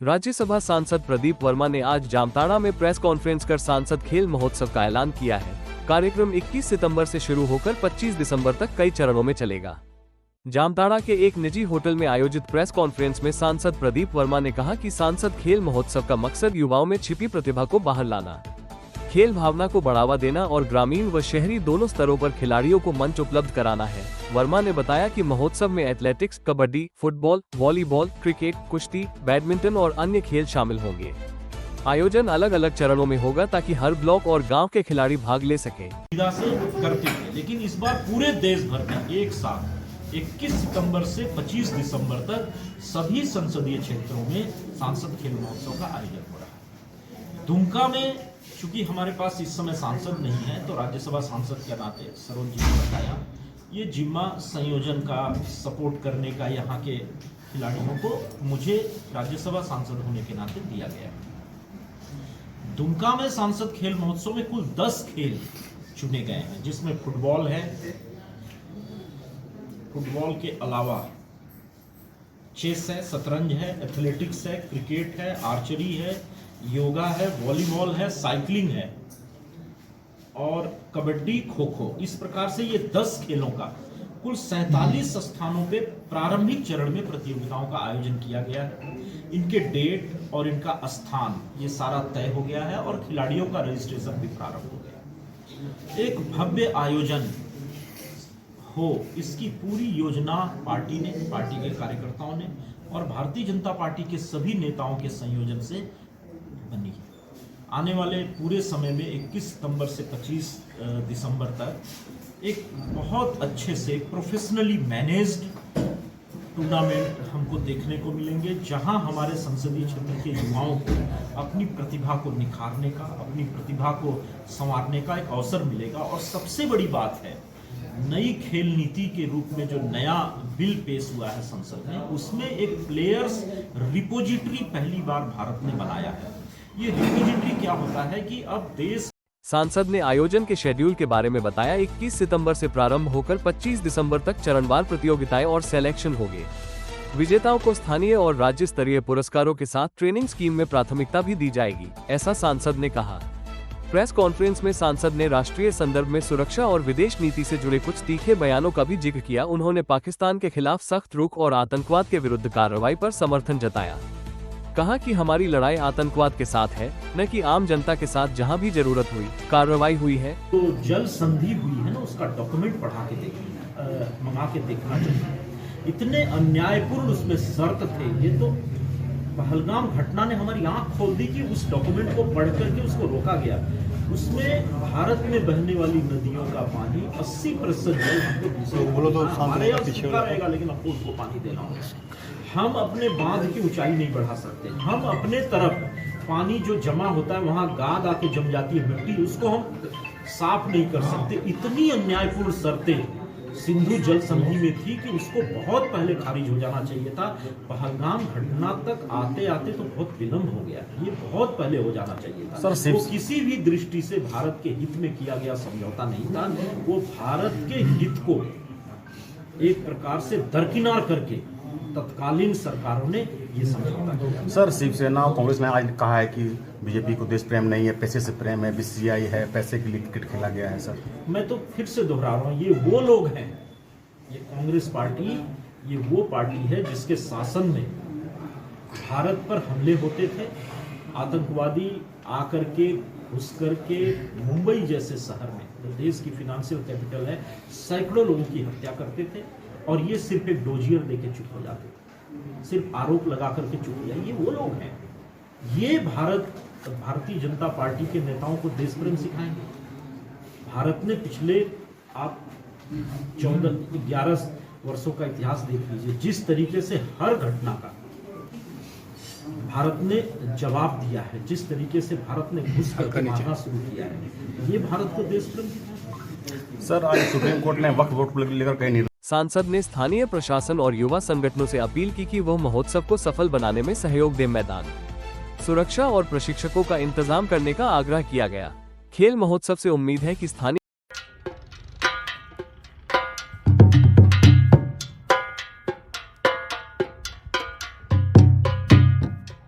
राज्यसभा सांसद प्रदीप वर्मा ने आज जामताड़ा में प्रेस कॉन्फ्रेंस कर सांसद खेल महोत्सव का ऐलान किया है। कार्यक्रम 21 सितंबर से शुरू होकर 25 दिसंबर तक कई चरणों में चलेगा। जामताड़ा के एक निजी होटल में आयोजित प्रेस कॉन्फ्रेंस में सांसद प्रदीप वर्मा ने कहा कि सांसद खेल महोत्सव का मकसद युवाओं में छिपी प्रतिभा को बाहर लाना, खेल भावना को बढ़ावा देना और ग्रामीण व शहरी दोनों स्तरों पर खिलाड़ियों को मंच उपलब्ध कराना है। वर्मा ने बताया कि महोत्सव में athletics, kabaddi, football, volleyball, cricket, कुश्ती, बैडमिंटन और अन्य खेल शामिल होंगे। आयोजन अलग अलग चरणों में होगा ताकि हर ब्लॉक और गांव के खिलाड़ी भाग ले सकें। करते थे, लेकिन इस बार पूरे देश भर में एक साथ 21 सितंबर से 25 दिसंबर तक सभी संसदीय क्षेत्रों में सांसद खेल महोत्सव का आयोजन हो रहा है। दुमका में चूंकि हमारे पास इस समय सांसद नहीं है, तो राज्यसभा सांसद के नाते सरोज जी ने बताया ये जिम्मा संयोजन का, सपोर्ट करने का यहाँ के खिलाड़ियों को मुझे राज्यसभा सांसद होने के नाते दिया गया है। दुमका में सांसद खेल महोत्सव में कुल 10 खेल चुने गए हैं, जिसमें फुटबॉल है, फुटबॉल के अलावा चेस है, शतरंज है, एथलेटिक्स है, क्रिकेट है, आर्चरी है, योगा है, वॉलीबॉल है, साइकिलिंग है और कबड्डी, खो खो। इस प्रकार से ये 10 खेलों का कुल 47 स्थानों पे प्रारंभिक चरण में प्रतियोगिताओं का आयोजन किया गया है। इनके डेट और इनका स्थान ये सारा तय हो गया है और खिलाड़ियों का रजिस्ट्रेशन भी प्रारंभ हो गया। एक भव्य आयोजन हो, इसकी पूरी योजना पार्टी ने, पार्टी के कार्यकर्ताओं ने और भारतीय जनता पार्टी के सभी नेताओं के संयोजन से बनी है। आने वाले पूरे समय में 21 सितंबर से 25 दिसंबर तक एक बहुत अच्छे से प्रोफेशनली मैनेज्ड टूर्नामेंट हमको देखने को मिलेंगे, जहां हमारे संसदीय क्षेत्र के युवाओं को अपनी प्रतिभा को निखारने का, अपनी प्रतिभा को संवारने का एक अवसर मिलेगा। और सबसे बड़ी बात है, नई खेल नीति के रूप में जो नया बिल पेश हुआ है संसद में, उसमें एक प्लेयर्स रिपोजिटरी पहली बार भारत ने बनाया है। ये रिपोजिटरी क्या होता है कि अब देश। सांसद ने आयोजन के शेड्यूल के बारे में बताया। 21 सितंबर से प्रारंभ होकर 25 दिसंबर तक चरणवार प्रतियोगिताएं और सिलेक्शन होंगे। विजेताओं को स्थानीय और राज्य स्तरीय पुरस्कारों के साथ ट्रेनिंग स्कीम में प्राथमिकता भी दी जाएगी, ऐसा सांसद ने कहा। प्रेस कॉन्फ्रेंस में सांसद ने राष्ट्रीय संदर्भ में सुरक्षा और विदेश नीति से जुड़े कुछ तीखे बयानों का भी जिक्र किया। उन्होंने पाकिस्तान के खिलाफ सख्त रुख और आतंकवाद के विरुद्ध कार्रवाई पर समर्थन जताया। कहा कि हमारी लड़ाई आतंकवाद के साथ है, न कि आम जनता के साथ। जहां भी जरूरत हुई कार्रवाई हुई है। तो जल संधि हुई है ना, उसका डॉक्यूमेंट पढ़ा के देखना, मंगा के देखना चाहिए। इतने अन्यायपूर्ण उसमें शर्त थे। ये तो पहलगाम घटना ने हमारी आंख खोल दी कि उस डॉक्यूमेंट को पढ़ करके उसको रोका गया। उसमें भारत में बहने वाली नदियों का पानी 80% जल हमको हमारे यहाँ सूखा रहेगा, लेकिन हमको उसको पानी देना होगा। हम अपने बांध की ऊंचाई नहीं बढ़ा सकते। हम अपने तरफ पानी जो जमा होता है, वहां गाद आके जम जाती है मिट्टी, उसको हम साफ नहीं कर सकते। इतनी अन्यायपूर्ण शर्तें सिंधु जल संधि में थी कि उसको बहुत पहले खारिज हो जाना चाहिए था। पहलगाम घटना तक आते आते तो बहुत विलंब हो गया, ये बहुत पहले हो जाना चाहिए था। सर, वो किसी भी दृष्टि से भारत के हित में किया गया समझौता नहीं था। वो भारत के हित को एक प्रकार से दरकिनार करके तत्कालीन सरकारों ने ये समझौता किया। सर, शिवसेना और कांग्रेस ने आज कहा है कि बीजेपी को देश प्रेम नहीं है, पैसे से प्रेम है, बीसीसीआई है, पैसे के लिए क्रिकेट खेला गया है। सर, मैं तो फिर से दोहरा रहा हूँ, ये वो लोग हैं, ये कांग्रेस पार्टी, ये वो पार्टी है जिसके शासन में भारत पर हमले होते थे। आतंकवादी आकर के घुस करके मुंबई जैसे शहर में, जो देश की फाइनेंशियल कैपिटल है, सैकड़ों लोगों की हत्या करते थे और ये सिर्फ एक डोजियर देके चुप हो जाते थे, सिर्फ आरोप लगा करके चुप हो जाए। ये वो लोग हैं। ये भारतीय जनता पार्टी के नेताओं को देश प्रेम सिखाएंगे। भारत ने पिछले आप 11 वर्षों का इतिहास देख लीजिए, जिस तरीके से हर घटना का भारत ने जवाब दिया है, जिस तरीके से भारत ने घुस करके मारना शुरू किया है, ये भारत को देश प्रेम सिखाएंगे। सर, आज सुप्रीम कोर्ट ने वक्फ बोर्ड को लेकर कई सांसद ने स्थानीय प्रशासन और युवा संगठनों से अपील की कि वह महोत्सव को सफल बनाने में सहयोग दें। मैदान, सुरक्षा और प्रशिक्षकों का इंतजाम करने का आग्रह किया गया। खेल महोत्सव से उम्मीद है कि स्थानीय